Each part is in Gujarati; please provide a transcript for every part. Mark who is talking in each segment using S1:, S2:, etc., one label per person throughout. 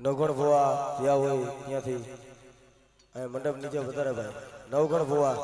S1: નવગણ ભોવા જ્યાં હોય ત્યાંથી અહીં મંડપ નીચે વધારે ભાઈ નવગણ ભોવા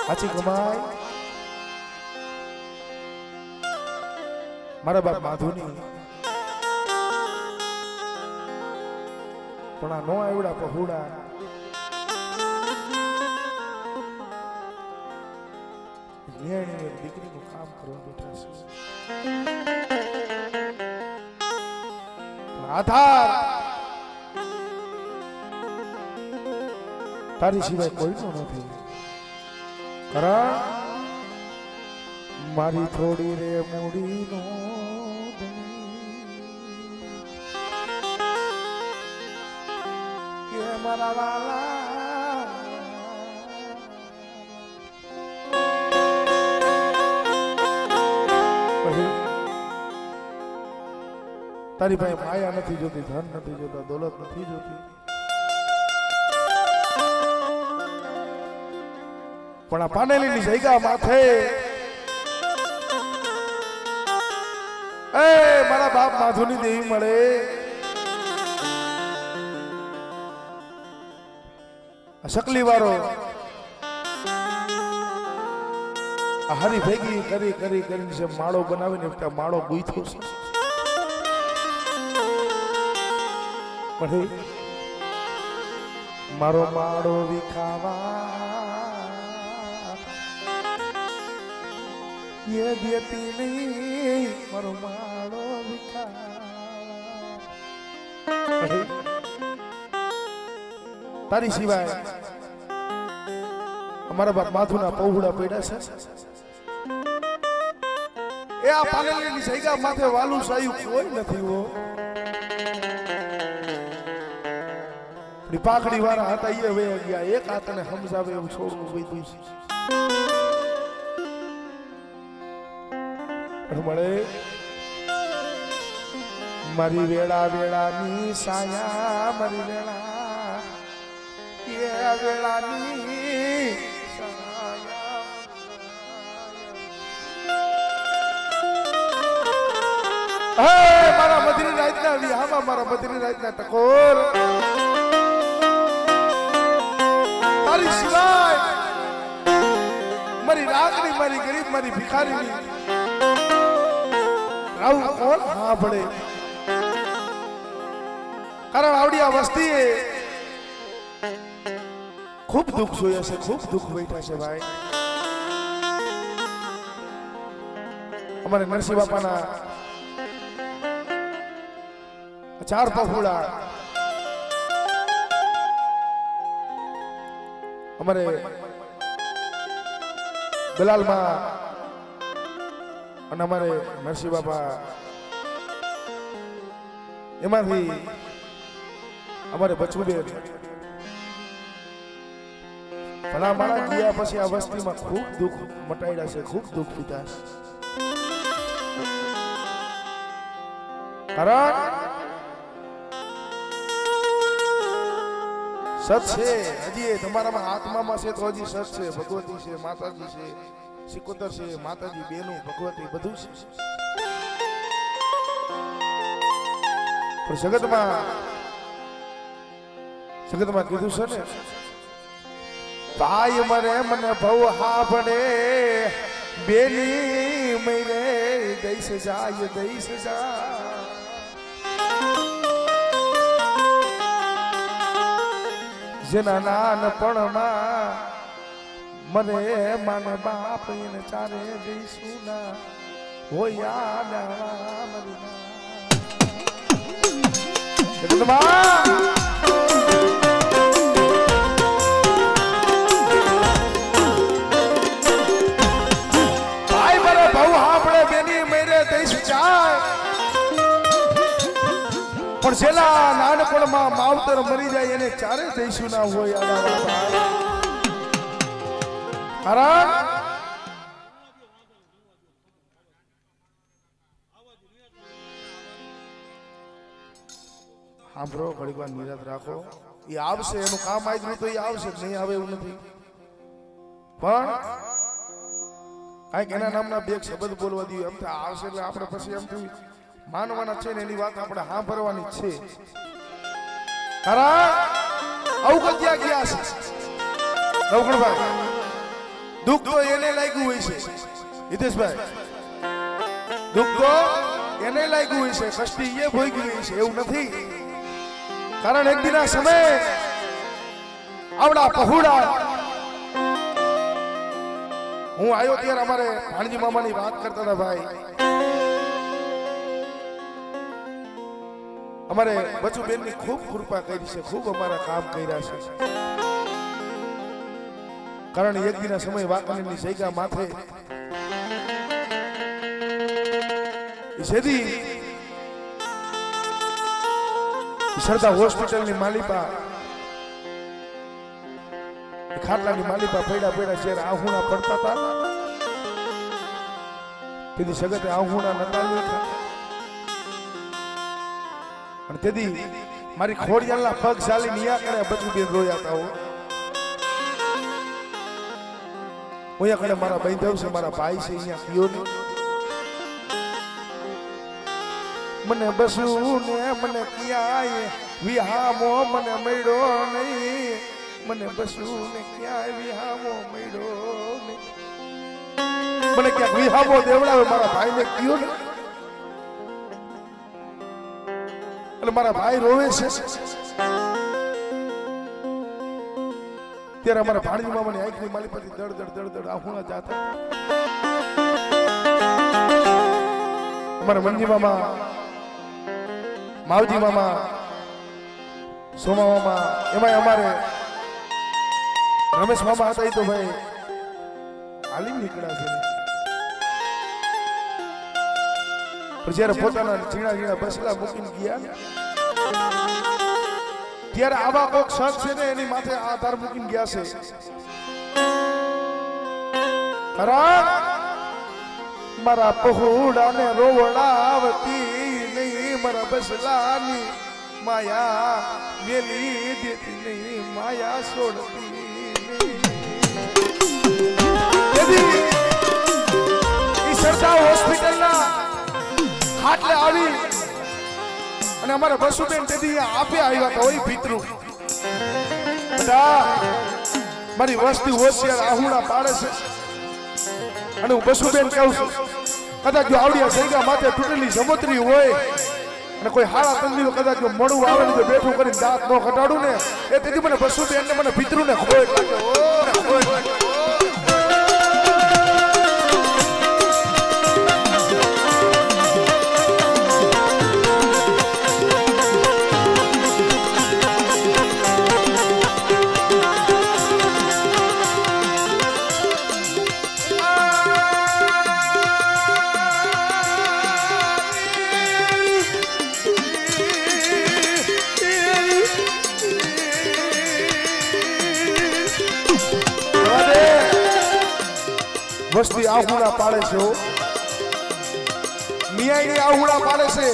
S2: હાચી કમાઈ મારા બાપ માધુની પણ આ નો આવડા પહોળા નિયાણી દીકરીનું કામ કરવા બેઠા છે પણ આધાર તારી સિવાય કોઈનો નથી મારી થોડી રે મૂડી નો કે મારા વાલા તારી પાસે માયા નથી જોતી ધન નથી જોતા દોલત નથી જોતી પણ આ પાનેલીની જગ્યા માથે એ મારા બાપ માધુની દેવી મળે શકલી વાળો આ હરી ભેગી કરીને છે માળો બનાવીને માળો ગુઈથો છે પણ મારો માળો વિખાવા ये देती नहीं मारो मारो विखा तारी सिवाय हमारा बाप माथुना पौहुड़ा પડ્યા છે એ આ પાલેલીની જગ્યા માથે વાલું સાયું કોઈ નથી હો પાકડી વાળા હતા એ હવે ગયા એક હાથને સમજાવે એવું છોડવું બધું મળે મારી વેળા વેળાની સાયા મારી વેળા એ વેળાની સાયા મારા મધરી રાતના વિહામાં મારા મધરી રાતના ટકોર તારી સિવાય મારી રાખની મારી ગરીબ મારી ભિખારીની આવું કોણ હા પડે કારણ આવડી આ વસ્તીએ ખૂબ દુઃખ જોયા છે ખૂબ દુઃખ બેઠા છે ભાઈ અમારે નરસિંહ બાપાના 4 પહોળા અમારે દલાલમાં અને અમારે નરસિંહ બાપા એમાંથી અમારે બચુબેન ભલા માણા ગયા પછી આ વસ્તીમાં ખૂબ દુઃખ મટાડ્યા છે ખૂબ દુઃખ પીધા છે કારણ સત છે હજી તમારામાં આત્મામાં છે તો હજી સત છે ભગવતી છે માતાજી છે સિકોતર છે માતાજી બેનું ભગવતી બધું છે પણ જગતમાં કીધું છે ને ભાઈ મને ભવ હા પડે બેની મહિને દઈશ જાય જેના નાનપણમાં મને માન બાપ એને ચારે દઈશું ના હોયા ના ભાઈ મારે બહુ આપણે બેની મેરે દઈશ ચાર પણ પણ છેલ્લા નાનપણમાં માવતર મરી જાય એને ચારે દઈશું ના હોય આડા બાબા. કારણ સાંભળો, ઘડીક વાર નિરાત રાખો. એ આવશે, એનું કામ આવ્યું તો એ આવશે, નહીં આવે એવું નથી. પણ કાંઈક એના નામના બે શબ્દ બોલવા દઈએ. એમ આવશે એટલે આપણે પછી એમ થયું માનવાના છે ને એની વાત આપણે સાંભળવાની છે. આવું ક્યાં ગયા છે નવગણભાઈ? દુઃખ તો એને લાગ્યું હોય છે હિતેશભાઈ, દુઃખ તો એને લાગ્યું હોય છે, કષ્ટી એ ભોગવી હોય છે, એવું નથી. કારણ એક દિના સમય આવડા પહોળા હું આવ્યો ત્યારે અમારે ભાણજી મામાની વાત કરતા હતા. ભાઈ અમારે બચુબેનની ખૂબ કૃપા કરી છે, ખૂબ અમારા કામ કર્યા છે. કારણ એક દિના સમય વાંકાનેરની જગ્યા માથે સેદી સરદા હોસ્પિટલની માલિપા ખાટલાની માલિપા પડ્યા જ્યારે આહુણા પડતા હતા તેથી સગતે આહુણા નતા લેખા. અને તેથી મારી ખોડિયાલના પગ ચાલી નિયા કરે બચુબેન રોયા હતા. અહીંયા કડે મારા બાંધવ છે, મારા ભાઈ છે, અહીંયા કયો ને મને બસું ને મને ક્યાંય વિહામો મને મળ્યો નહીં, મને બસું ને ક્યાંય વિહામો મળ્યો નહીં. મને ક્યાંક વિહામો દેવડાવે મારા ભાઈને કયો ને. એટલે મારા ભાઈ રોવે છે. ત્યારે અમારા ભાણજી મામાની આંખની માલિપાથી દડ દડ આહુણા જાતા. અમારા મનજી મામા, માવજી મામા, સોમા મામા, એમાં અમારે રમેશ મામા હતા. તો ભાઈ હાલી નીકળ્યા છે. પણ જયારે પોતાના ઝીણા બસલા મૂકીને ગયા ત્યારે આવા કોક શખ્સ છે ને એની માથે આધાર મૂકીને ગયા છે. મારા પહોળાને રોવડાવતી નહીં, મારા બસલાની માયા મેલી દેતી નહીં, માયા છોડતી નહીં. સરદાર હોસ્પિટલના ખાટલે આવી અને અમારા બસુબેન તેથી આપે આવ્યા હતા. હોય પિતૃ બધા મારી વસ્તી હોશિયાર આહુણા પાડે છે. અને હું બસુબેન કહું છું, કદાચ જો આવડિયા જગ્યા માથે તૂટેલી સમુદ્રી હોય અને કોઈ હારા તંદીઓ કદાચ જો મળું આવે ને તો બેઠું કરીને દાંત ન ઘટાડું ને એ તેથી મને બસુબેન ને મને પિતૃને ખોટ લાગે. વસ્તી આહુડા પાડે છે, મિયાઈ આહુડા પાડે છે.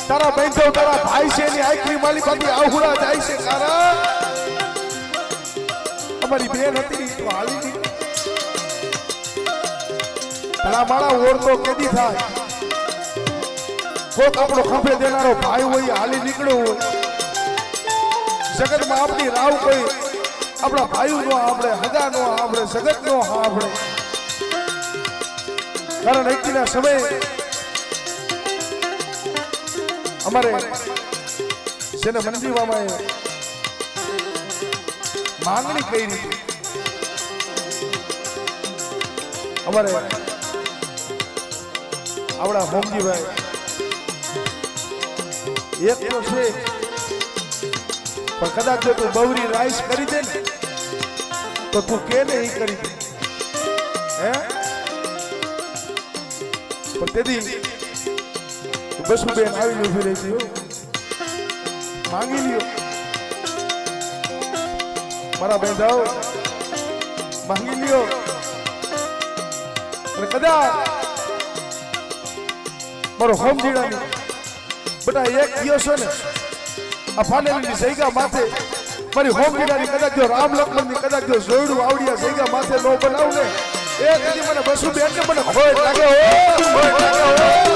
S2: તારા બેંધો તારા ભાઈ છે એની આંખની માલિપાથી આહુડા જાય છે. કારણ અમારી બેન હતી તો હાલી ગઈ. ભલા માળા ઓળતો કેદી થાય. કોક આપણો ખંભે દેનારો ભાઈ હોય હાલી નીકળ્યો હોય. જગતમાં આપણી રાવ કોઈ આપણા ભાઈ નો આપણે હગા નો આપણે જગત નો આપણે. કારણ એકના સમય અમારે છે ને મનજી મામાએ માંગણી કરી. અમારે આવડા હોમજીભાઈ એક તો છે, પણ કદાચ જો તું બવરી રાઈસ કરી દે ને તો તું કે ને એ કરી દે. હે પણ તેથી બસુબેન આવીને ઉભી રહી હતી. માંગી લ્યો મારા બેંધાઓ માંગી લ્યો અને કદાચ મારો હોમ જીડાની બેટા એક ગયો છો ને આ ફાનેલી સૈગા માથે મારી હોમ જીડાની કદાચ જો રામ લક્ષ્મણની કદાચ જો જોયડું આવડિયા સૈગા માથે નો બનાવું ને એ કદી મને બસુ બેન ને મને ખોટ લાગે ખોટ લાગે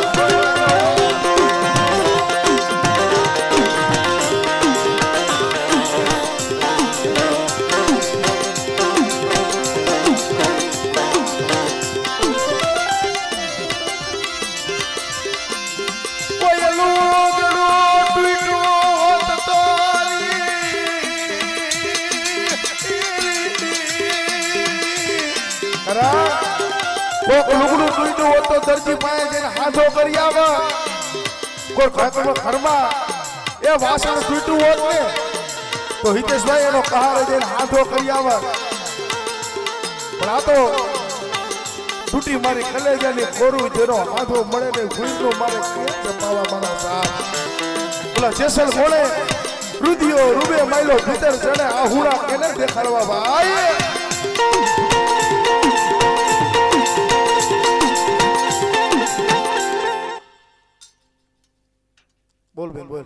S2: કોક લુગડું તૂટ્યું હોત તો દરજી પાસે જઈને હાથો કરી આવે કોઈ ઘરમાં એ વાસણ તૂટ્યું હોત ને તો હિતેશભાઈ એનો કહારે જઈને હાથો કરી આવે પણ આ તો તૂટી મારી કલેજાની ખોરું જેનો હાથો મળે ને ભૂલનું મારે કેમ ચપાવા મારા સાથ બોલા જેસલ મોડે રુધિયો રૂબે માયલો ભીતર ચડે આ હુડા કેને દેખાડવા ભાઈ બોલ બેન બોલ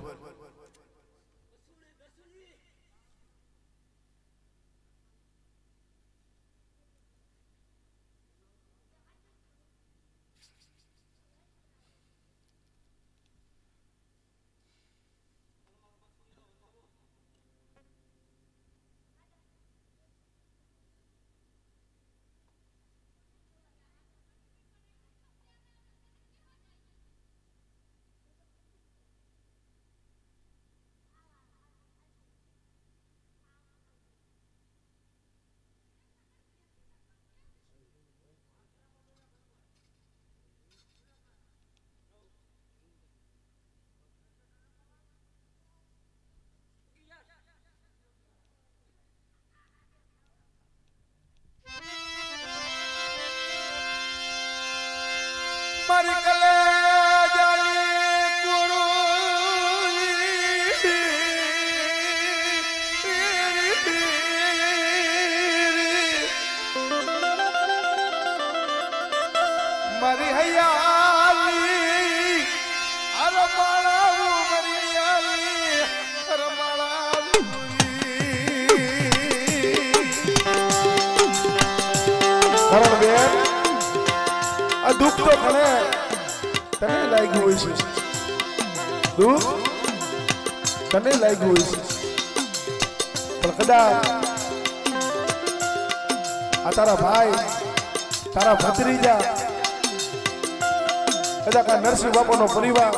S2: મારી કલેજાની મારી હૈયાલી અરમાળા મારી હૈયાલી અરમાળા કરણ બેન આ દુઃખ તો તને લાગ્યું હોય છે દુઃખ તને લાગ્યું હોય છે પણ કદાચ આ તારા ભાઈ તારા ભત્રીજા કદાચ આ નરસિંહ બાપાનો પરિવાર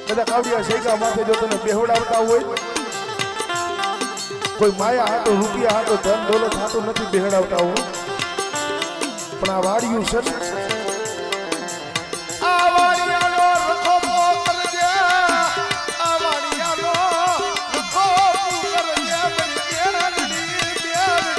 S2: કદાચ આવડિયા શેકા માથે જો તને બેહોડાવતા હોય કોઈ માયા હાટો રૂપિયા હાટો ધન દોલત હાટો નથી બેહડાવતા હોય પણ આ વાડિયું છે ને આ વાડિયાનો રખો કરજે આ વાડિયાનો રખો કરજે બની બેરડી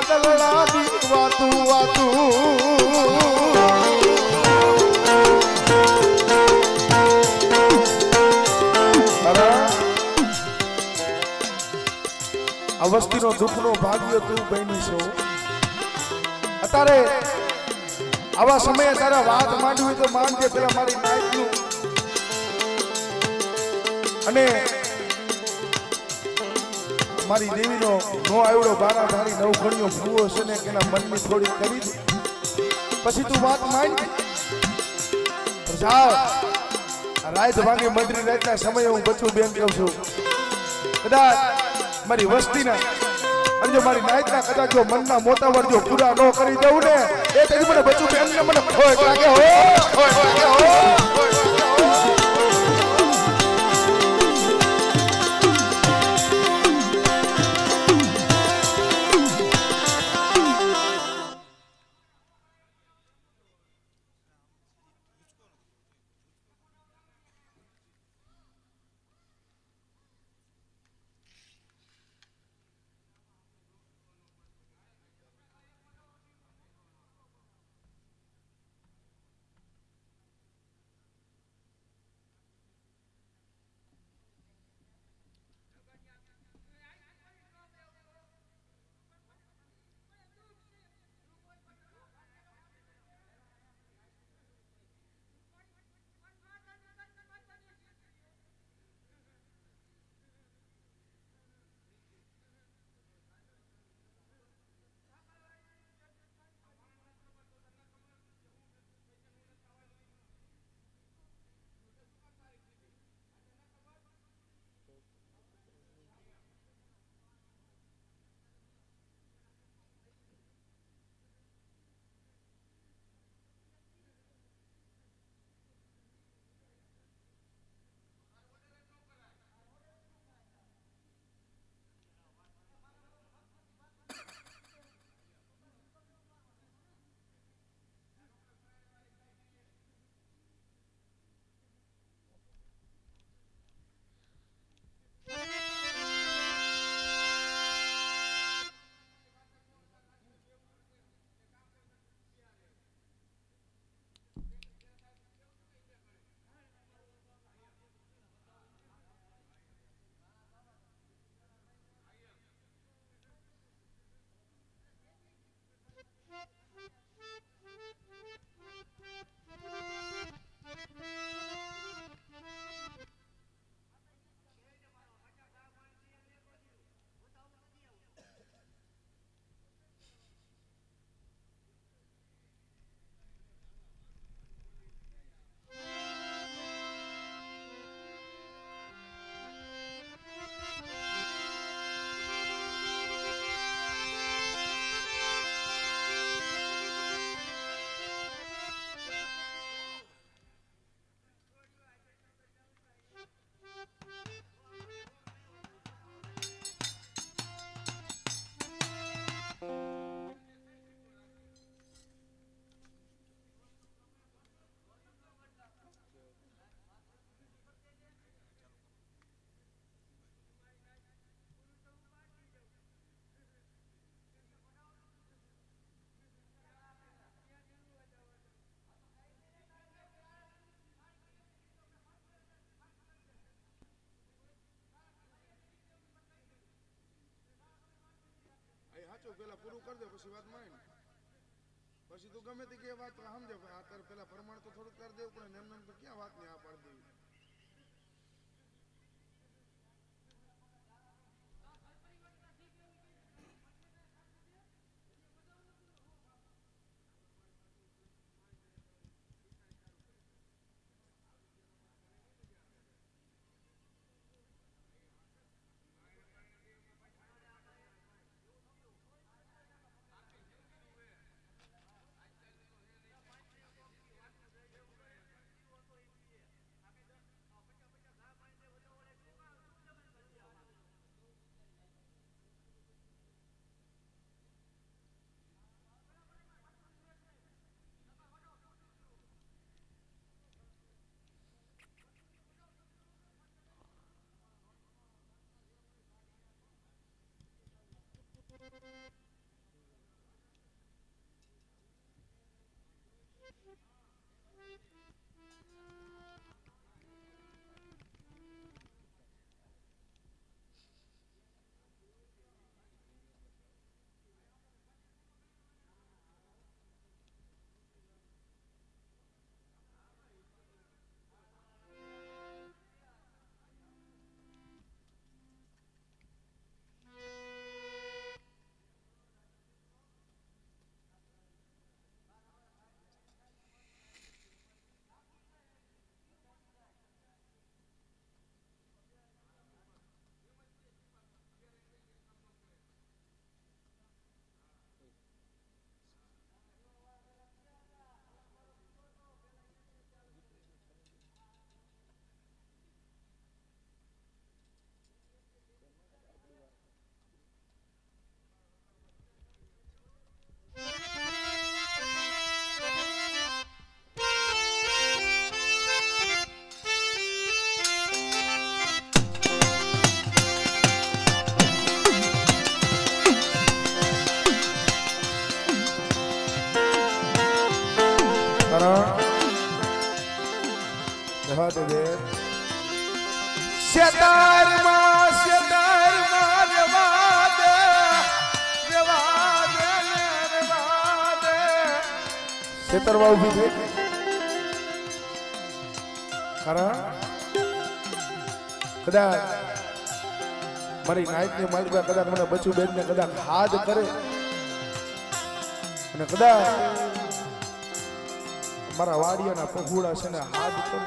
S2: વાદળડા દી વાતું વાતું આ વસ્તીનો દુઃખનો ભાગ્ય તું બની છો અત્યારે આવા સમયે તારા વાત માંડવી તો માંડજે પેલા મારી નાઈટનું અને મારી દેવીનો નો આવડો બારા ધારી નવઘણીઓ ભૂવો છે ને એના મનની થોડી કરી દે પછી તું વાત માંડ જાવ રાત ભાંગે મંત્રી રાતના સમયે હું બચું બેન કહું છું કદાચ મારી વસ્તીના અને જો મારી નાયતના કદાચ જો મનના મોતાવર જો પૂરા ન કરી દઉં ને એ તેથી મને બચું બેન ને મને ખોય લાગે હો પેલા પૂરું કરી દે પછી વાત માંડ પછી તું ગમે તે કે વાત સમજે આ તાર પેલા પ્રમાણ તો થોડું કરી દેવું પડે એમ તો ક્યાં વાત ને આ પાડી દેવી માટે બેન શેતારમાં રેવા દે શેતરમાં ઊભી થઈ કારણ કદાચ મારી નાઈટની માલિકા કદાચ મને બચુ બેનને કદાચ હાથ કરે અને કદાચ મારા વાડિયાના પગુડા છે ને હાથ કરે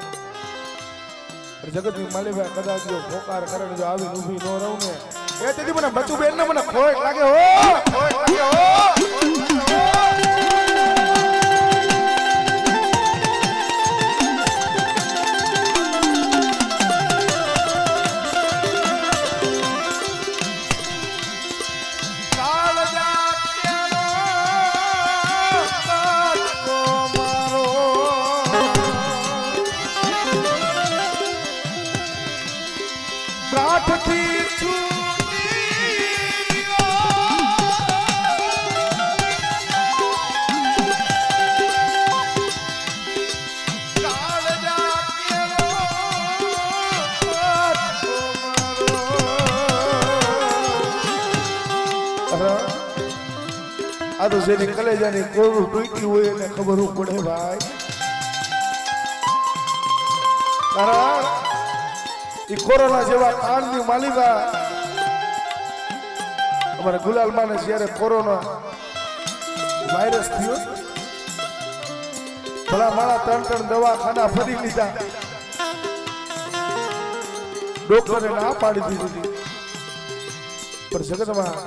S2: જગતની માલિકા કદાચ જો ફોકાર કરે ને જો આવી ઊભી ન રહું ને એ તેથી મને બચુ બેન ને મને ખોટ લાગે હો ખોટ લાગે હો આ તો જેની કલેજાની કોરું તૂટી હોય એને ખબર પડે ભાઈ કારણ એ કોરોના જેવા કાળની માલિકા અમારા ગુલાલમાને જ્યારે કોરોના વાયરસ થયો ભલા મારા 3 દવાખાના ફરી લીધા ડોક્ટરે ના પાડી દીધી પણ જગતમાં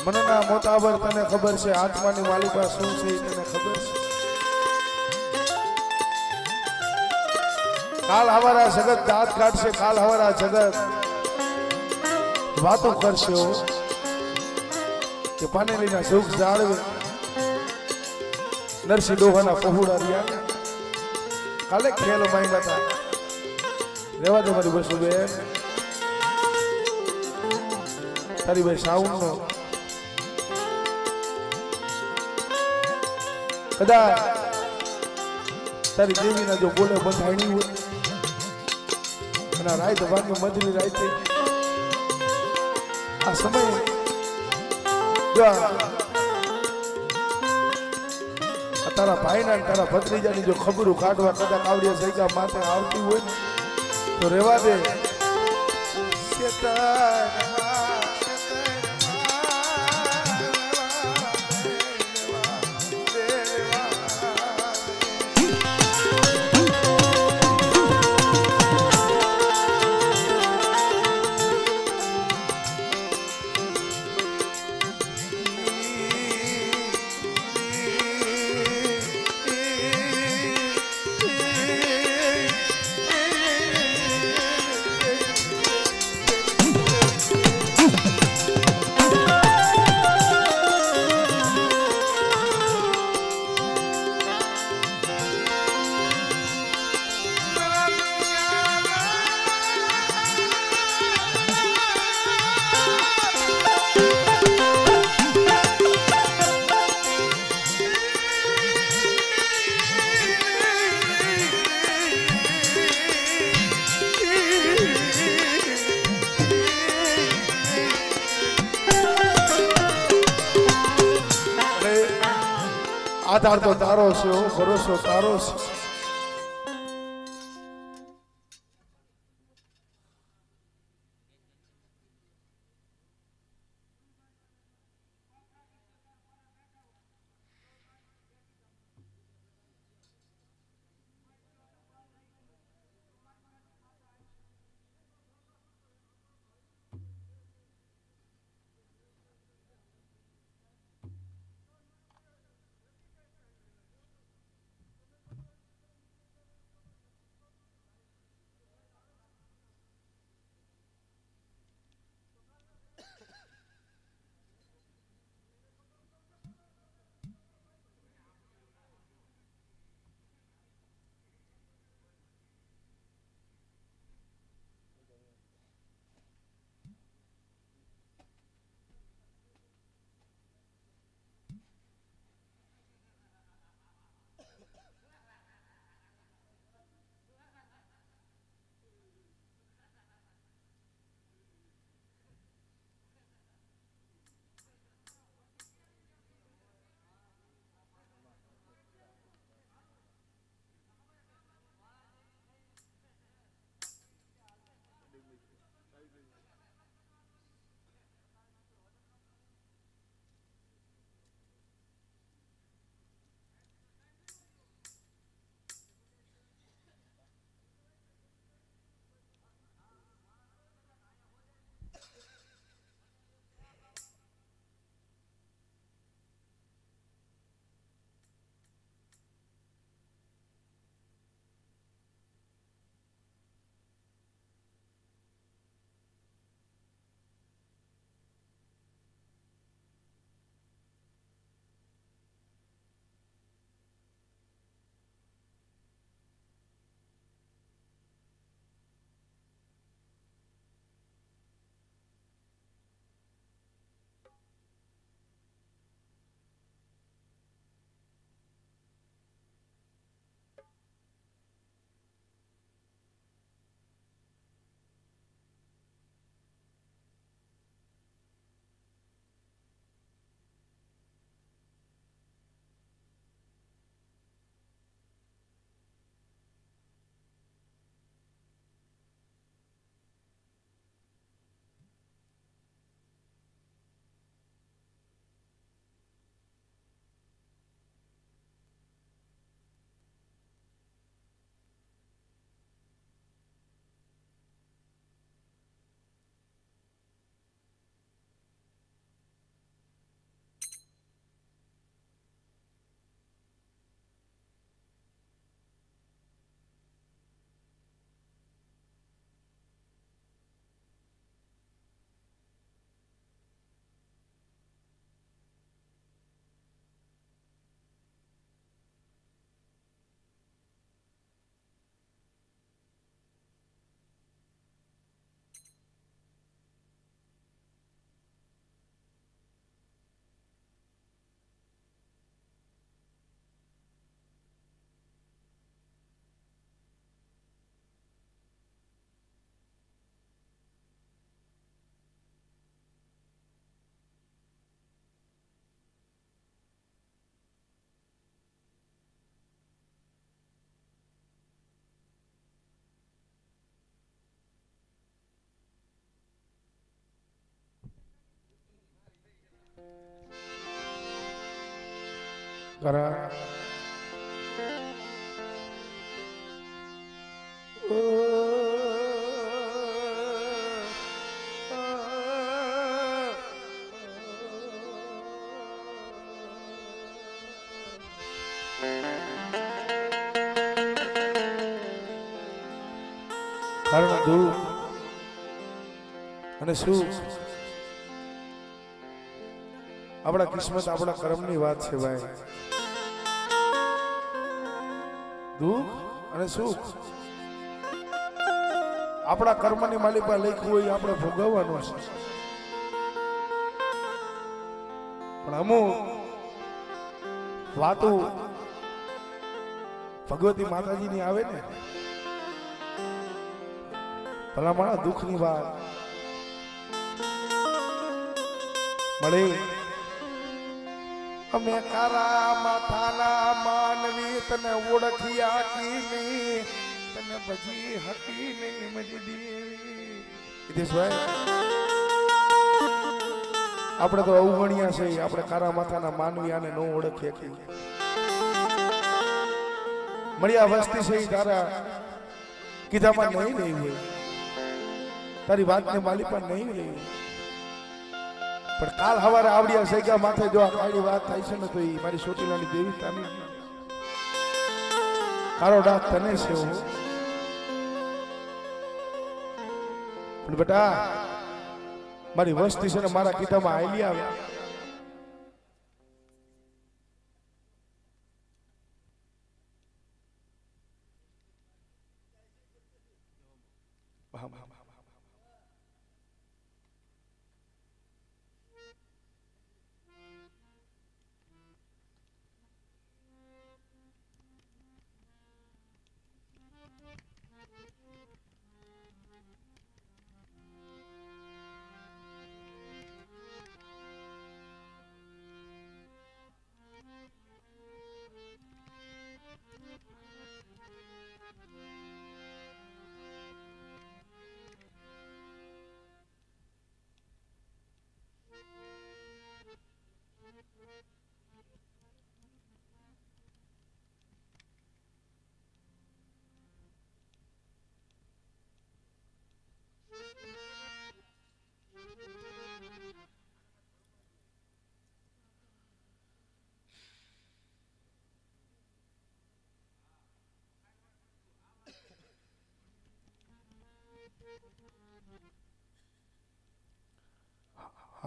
S2: મનના મોતાબર તને ખબર છે, આત્માની માલિકા શું છે એ તને ખબર છે. કાલ હવારા જગત દાંત કાઢશે, કાલ હવારા જગત વાતો કરશે હો. કે પાનેલીના સુખ જાળવે નરસિંહ ડોહાના પહોળા રહ્યા. કાલે ખેલ માંડ્યા હતા. રેવા દે મારી બસુ બેન, તારી ભાઈ સાઉન્ડ નો કદાચ તારી દેવીના જો બોલે બંધાણી હોય અને રાત ભાગ્ય મધની રાતે આ સમય જો તારા ભાઈના તારા ભત્રીજાની જો ખબરું કાઢવા કદાચ આવડિયા જગ્યા માથે આવતી હોય ને તો રેવા દે. આધાર તો તારો છે, ભરોસો તારો છે. કરા કારણ દુઃખ અને સુખ આપણા કિસ્મત આપણા કર્મની વાત છે ભાઈ. દુઃખ અને સુખ આપણા કર્મની માલિકા લખ્યું હોય આપણે ભોગવવાનું છે. પણ અમુક વાતો ભગવતી માતાજીની આવે ને ભલામણા દુઃખની વાત મળે. અમે કારા માથાના માનવી તને ઓળખ્યા કી નહીં, તને ભજી હતી નહીં મજી દેવી. હિતેશભાઈ આપણે તો અવગણ્યા છે, આપણે કારા માથાના માનવી આને ન ઓળખીએ કે મળ્યા વસ્તી છે તારા કીધામાં નહીં રહી હોય, તારી વાતને માલિકા નહીં રહી. પણ કાલ સવારે આવડિયા સૈગા માથે જો આ કાળી વાત થાય છે ને તો એ મારી ચોટીલાની દેવી તાની કારો ડાક તને છે. પણ બેટા મારી વસ્તી છે ને મારા કીધામાં આયલી આવ્યા.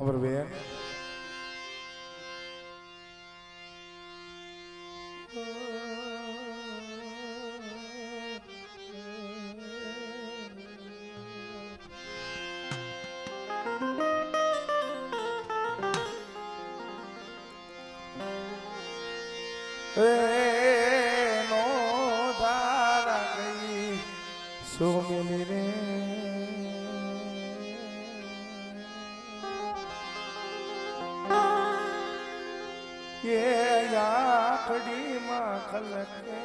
S2: Our way. No dara gayi so mile ये याकड़ी मां खलके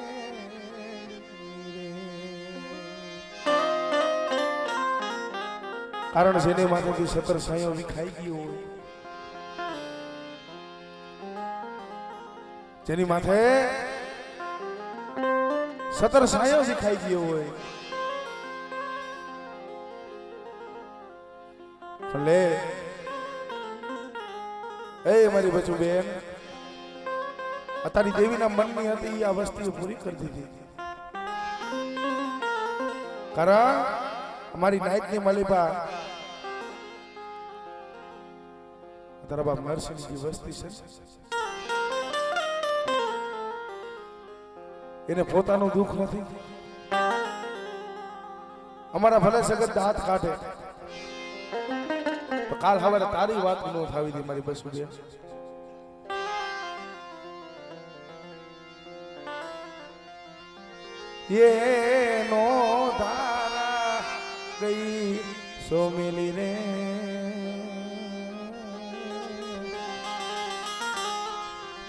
S2: कारण જેને માથેથી સતર સાયો વિખાઈ ગયો હોય, જેની માથે સતર સાયો વિખાઈ ગયો હોય, ભલે એ મારી બચુ બેન તારી દેવીના મનની હતી આ વસ્તુઓ પૂરી કરી દીધી. કારણ અમારી નાયકની મલિબા તારા બાપ નરસિંહજી વસ્તી છે, એને પોતાનું દુઃખ નથી. અમારા ભલે સગત હાથ કાઢે તો કાલ સવારે તારી વાત ન થાવી દી મારી બસુ બેન. ये नो धारा गई सो मिली रे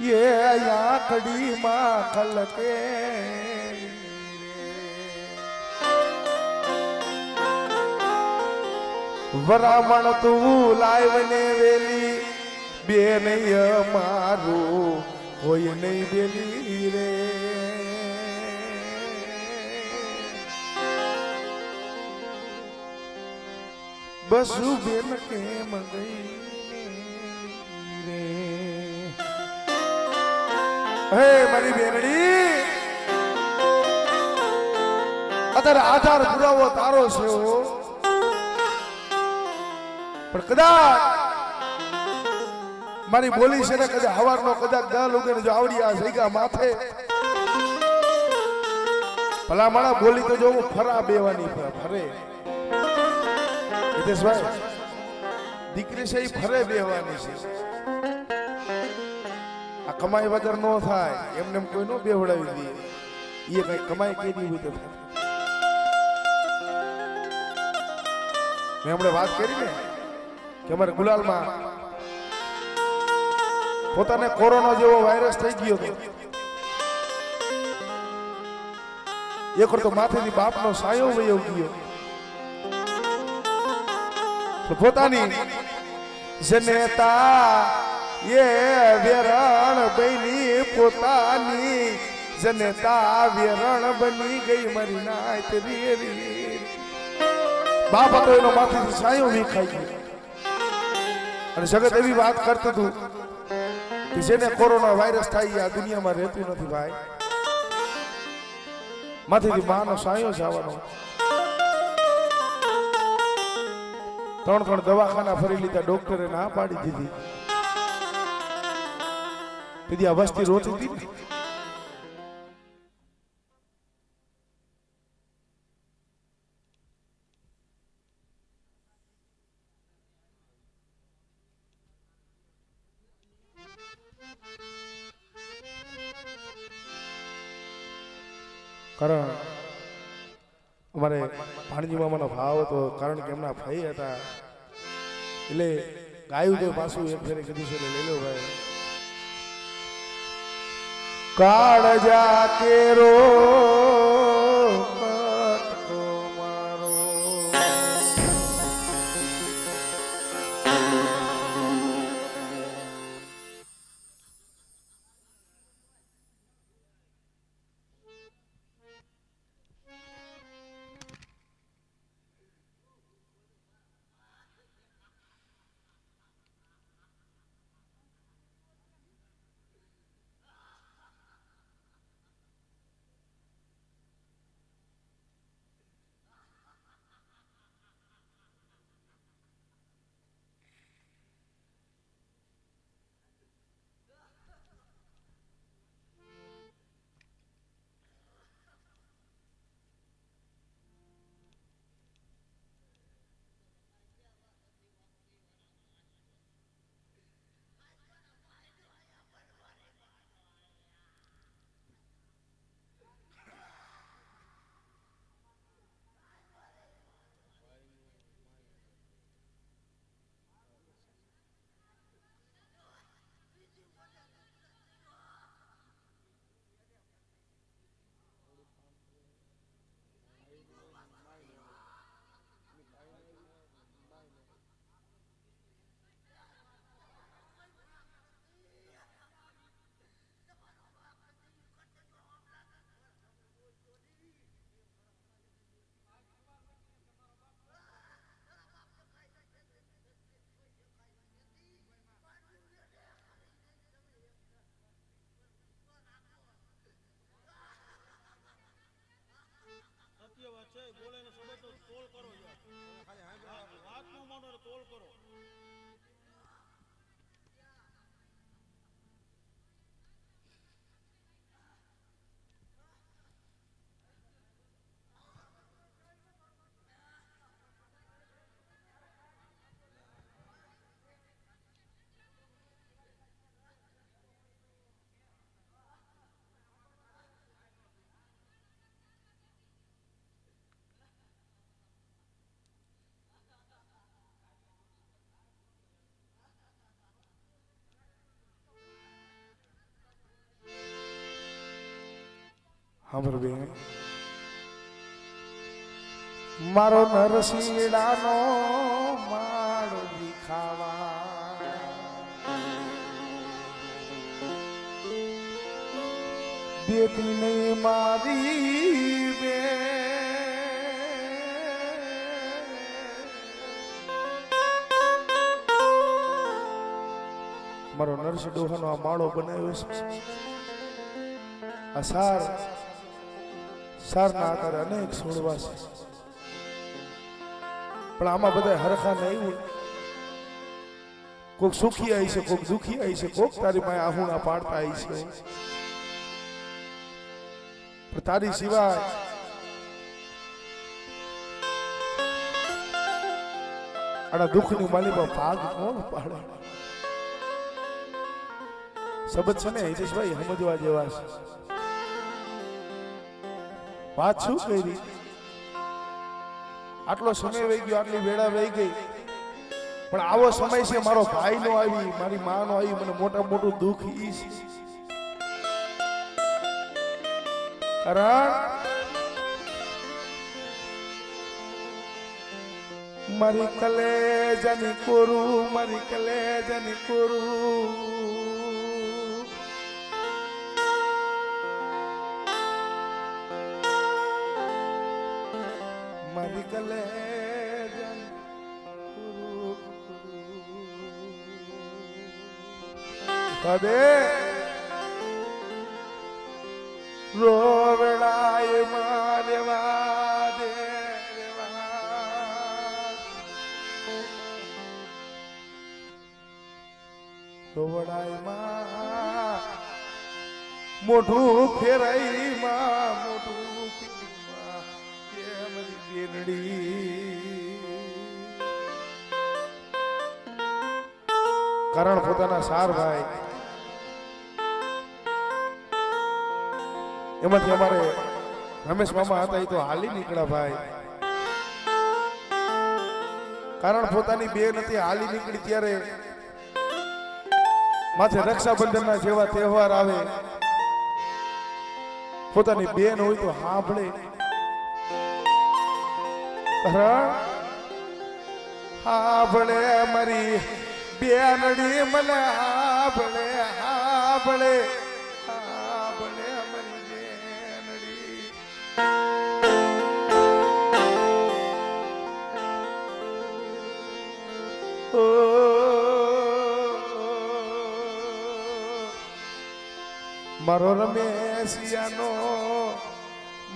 S2: ये याकड़ी मां खलके वरामण तू लाइव ने वेली बेन मारू કોઈ નહીં બેલી રે બસુ બેન કેમ ગઈ રે હે મારી બેનડી અત્યારે આધાર પુરાવો તારો છે પણ કદાચ મારી બોલી છે ને કદાચ હવારનો કદાચ 10 લોકોને જો આવડી આ જગ્યા માથે ભલા માણા બોલી તો જો ફરા બેવાની ફરે હિતેશભાઈ દીકરી છે એ ફરે બેવાની છે આ કમાઈ વગર નો થાય એમને કોઈ નો બેવડાવી દે એ કઈ કમાઈ કેવી હોય તો મેં હમણાં વાત કરી ને કે અમારે ગુલાલમાં પોતાને કોરોના જેવો વાયરસ થઈ ગયો હતો એક વાર તો માથેથી બાપનો સાયો વયો ગયો તો પોતાની જનેતા એ વેરણ બની પોતાની જનેતા વેરણ બની ગઈ મારી નાત રી બાપ હતો એનો માથેથી સાયો વિખાઈ ગયો અને જગત એવી વાત કરતું હતું કે જેને કોરોના વાયરસ થાય આ દુનિયામાં રહેતું નથી ભાઈ માથેથી માનો સાયો જવાનો 3 દવાખાના ફરી લીધા ડોક્ટરે ના પાડી દીધી કીધી આ વસ્તી રોતી હતી ને કારણ અમારે ભાણજી મામાનો ભાવ હતો કારણ કે એમના ભાઈ હતા એટલે ગાયું તો પાછું એક ફેરે કીધું છે લઈ લો ભાઈ કાળજા કેરો કટકો મારો સાંભળ બેન મારો નરસિંહડાનો માળો વિખાવા બેટી નહીં મારી બે મારો નરસિંહ ડોહાનો આ માળો બનાવ્યો છે આ સારના આકારે અનેક છોડવા છે પણ આમાં બધા હરખા નહીં હોય કોક સુખી આવી છે કોક દુખી આવી છે કોક તારી પાસે આહુણા પાડતા આવી છે પણ તારી સિવાય આના દુઃખની માલીમાં ભાગ કોણ પાડે શબ્દ છે ને હિતેશભાઈ સમજવા જેવા છે વાત શું કરી આટલો સમય વહી ગયો આટલી વેળા વહી ગઈ પણ આવો સમય છે મારો ભાઈ નો આવી મારી માં નો આવી મને મોટા મોટું દુઃખ ઈ છે કારણ મારી કલેજાની કોરું મારી કલેજાની કોરું મારી કલેજાની કદે રોવડાય મારે વાદે રોવડાય માં મોઢું ફેરાઈ માં મોઢું કારણ પોતાના સાર ભાઈ એમાંથી અમારે રમેશ મામા હતા એ તો હાલી નીકળ્યા ભાઈ કારણ પોતાની બેન હતી હાલી નીકળી ત્યારે માથે રક્ષાબંધનના જેવા તહેવાર આવે પોતાની બેન હોય તો સાંભળે હાભળે મારી બેનડી મને હાભળે હાભળે હાભળે મારી બેનડી ઓ મારો રમેશિયાનો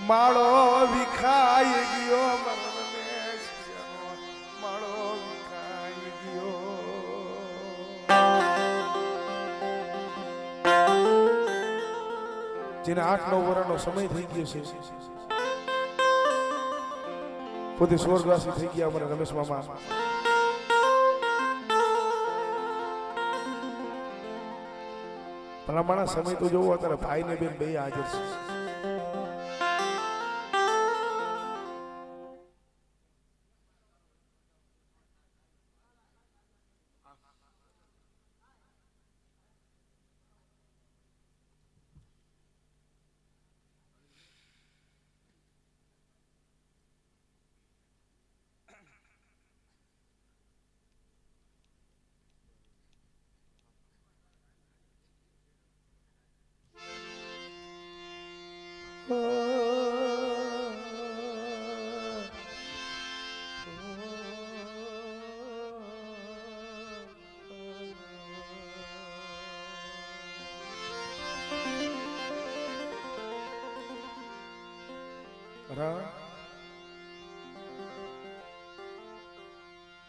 S2: માળો વિખાઈ ગયો મારો જેને 8-9 વર્ષનો સમય થઈ ગયો છે પોતે સ્વર્ગવાસી થઈ ગયા અમારા રમેશ મામા ભલામણા સમય તો જોવો અત્યારે ભાઈ ને બેન બે હાજર છે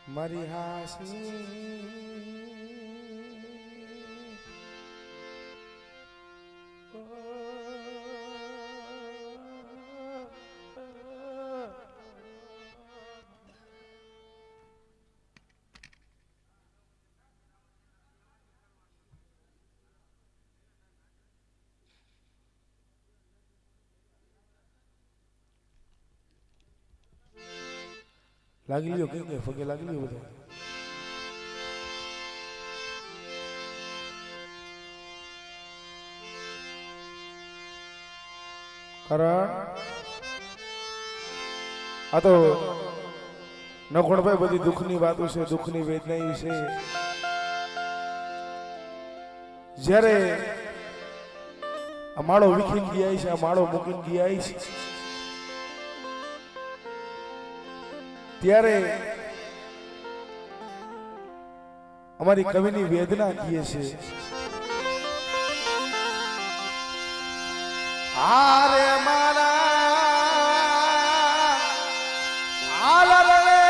S2: મારી હાસી લાગી લ્યો કે ફગે લાગી લ્યો બધા કારણ આ તો નખોણભાઈ બધી દુઃખની વાતો છે દુઃખની વેદના વિશે જ્યારે આ માળો વિખીને ગયા છે, આ માળો મૂકીને ગયા છે. ત્યારે અમારી કવિની વેદના કીએ છે, હારે મારા આલરણે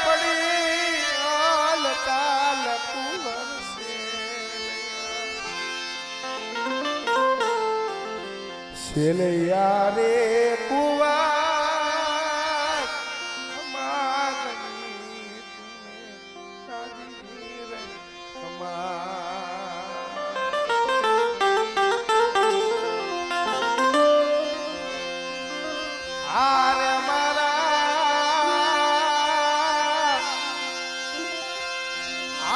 S2: પડી આલતાલ કુંવર સેલૈયા રે કુંવર માગણી તુમે રાજી રે હારે મારા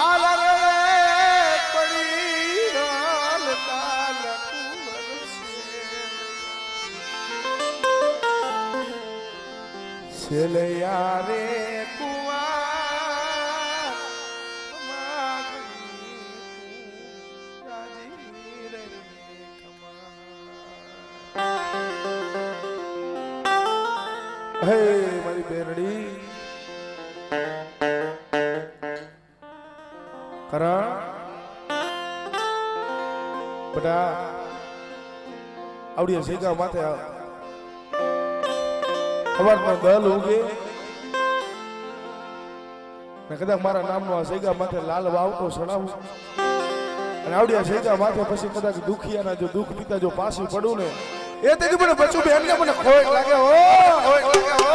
S2: આલરણે પડી આલતાલ કુંવર સેલૈયા રે કુંવર માગણી તું રાજી રે ખમા. હે મારી બેરડી કરણ બધા આવડી શેકા માથે સવારમાં દલ ઉગે ને કદાચ મારા નામનો આ શેગા માથે લાલ વાવટો ચડાવું અને આવડિયા શેગા માથે પછી કદાચ દુખિયાના જો દુઃખ પીતા જો પાછી પડું ને એ તેથી મને બચું બેન ને મને ખોટ લાગે હો ખોટ લાગે હો.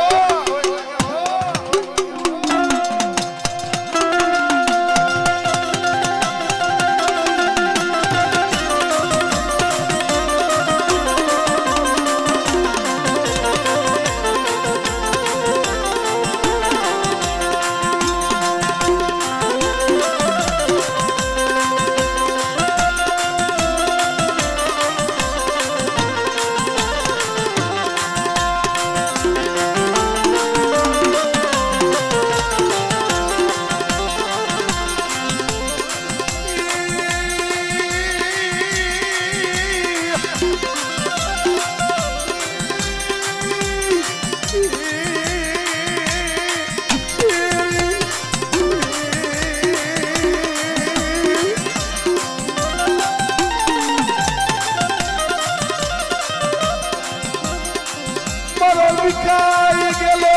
S2: વિખાઈ ગયેલો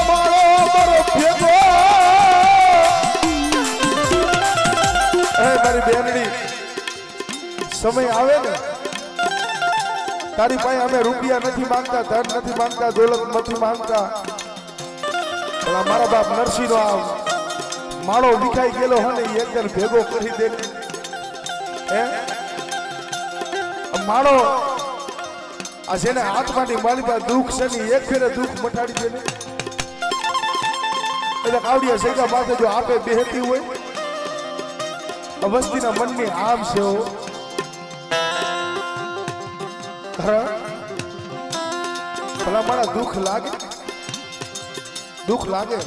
S2: મારો મારો ભેગો મારી બેનડી સમય આવે ને તારી પાસે અમે રૂપિયા નથી માંગતા, ધન નથી માંગતા, દોલત નથી માંગતા, પણ મારા બાપ નરસિંહ નો આ માળો વિખાઈ ગયેલો હને એકદમ ભેગો કરી દે હે માળો આ જેને આત્માની મારી પાસે દુઃખ છે ને એક ફેરે દુઃખ મટાડી દે ને એટલે કાવડિયા શેગા માથે જો આપે બેહતી હોય વસ્તીના મનની આમ છે ભલા મારા દુઃખ લાગે દુઃખ લાગે.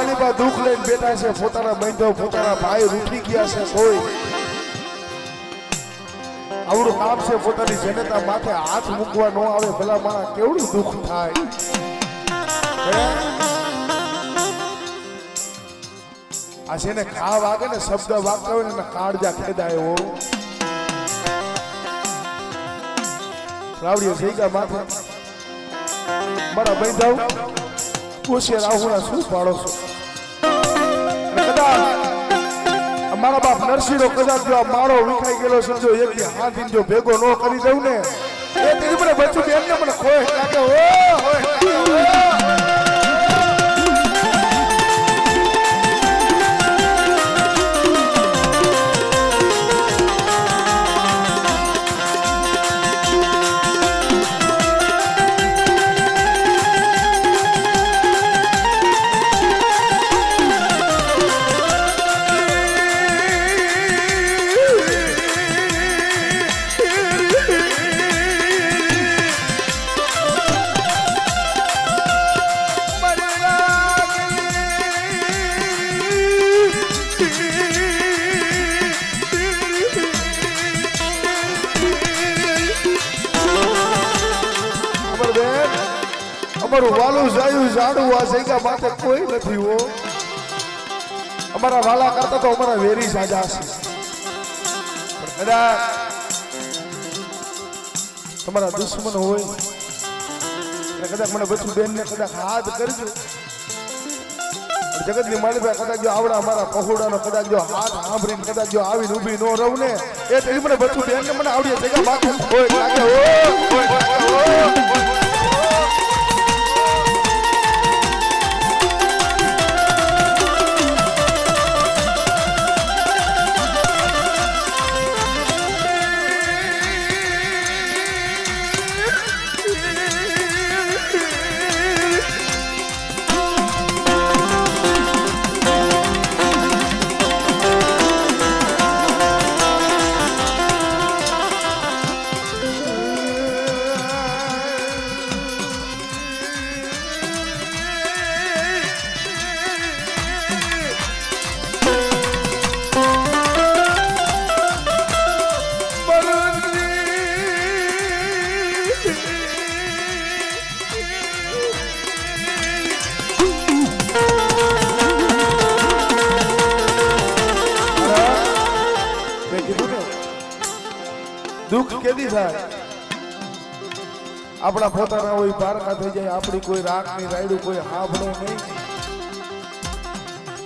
S2: માલિબા દુઃખ લઈને બેઠા છે, પોતાના બંધો પોતાના ભાઈ રૂઠી ગયા છે, કોઈ આવડું કામ છે, પોતાની જનતા માથે હાથ મૂકવા ન આવે, ભલા મારા કેવડું દુઃખ થાય હે? આ છે ને ઘા વાગે ને શબ્દ વાગતા હોય ને કાળજા ખેદાય હો. રાવડીઓ થઈ ગયા માથે મારા બંધાવ પૂછે રાહુલા શું પાડો છો? કદાચ મારા બાપ નરસિંહનો કદાચ જો આ માળો વિખાઈ ગયેલો છે, જો એક હાથ જો ભેગો ન કરી દઉં ને એ તેની મને બચું એમને મને ખોય લાગે હો. અમારું વાલું જાયું જાડું આ જગ્યા માથે કોઈ નથી હો. અમારા વાલા કરતા તો અમારા વેરી સાજા છે, પણ કદાચ તમારા દુશ્મન હોય એટલે કદાચ મને બચું બેન ને કદાચ હાથ કરજો. જગતની માલિકા કદાચ જો આવડા અમારા પહોળાનો કદાચ જો હાથ સાંભળીને કદાચ જો આવીને ઊભી ન રહું ને એ તેની મને બચું બેન ને મને આવડી જગ્યા માથે હોય લાગે હો. દુઃખ કેદી થાય? આપણા પોતાના હોય પારકા થઈ જાય, આપણી કોઈ રાખ ની રાયડું કોઈ હાંભળે નહીં,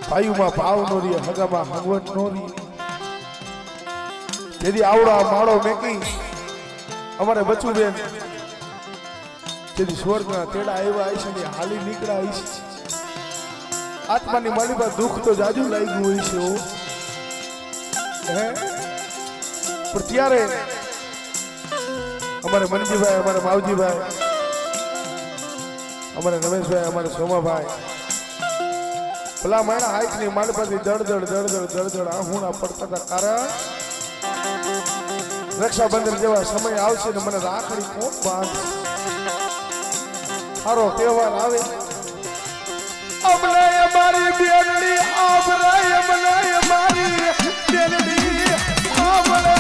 S2: ભાઈઓમાં ભાવ નો રે, હગામાં હગવટ નો રે. જેથી આવડો આ માળો મેકી અમારે બચું બેન જેથી સ્વર્ગના તેડા આવ્યા છે ને હાલી નીકળ્યા છે. આત્માની માલિકા દુઃખ તો જાજુ લાગ્યું હોય છે હે. પણ ત્યારે અમારે મનજીભાઈ, અમારે માવજીભાઈ, અમારે રમેશભાઈ, અમારે સોમાભાઈ ભલા મારા હાઈક ની માલપાથી દળદળ આહુણા પડતા હતા. કારણ રક્ષાબંધન જેવા સમય આવશે ને મને રાખડી કોણ બાંધશે? સારો તહેવાર આવે અમને અમારી બેનડી આવરે, અમને અમારી બેનડી આવરે,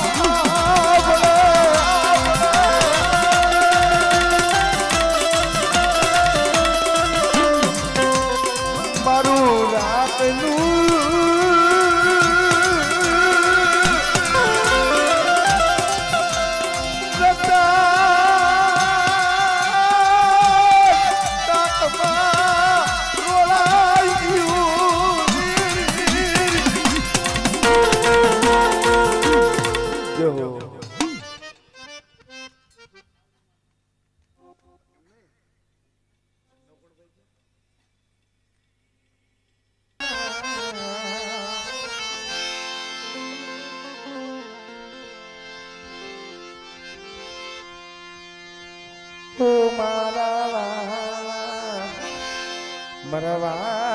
S2: મારું રાતનું મારા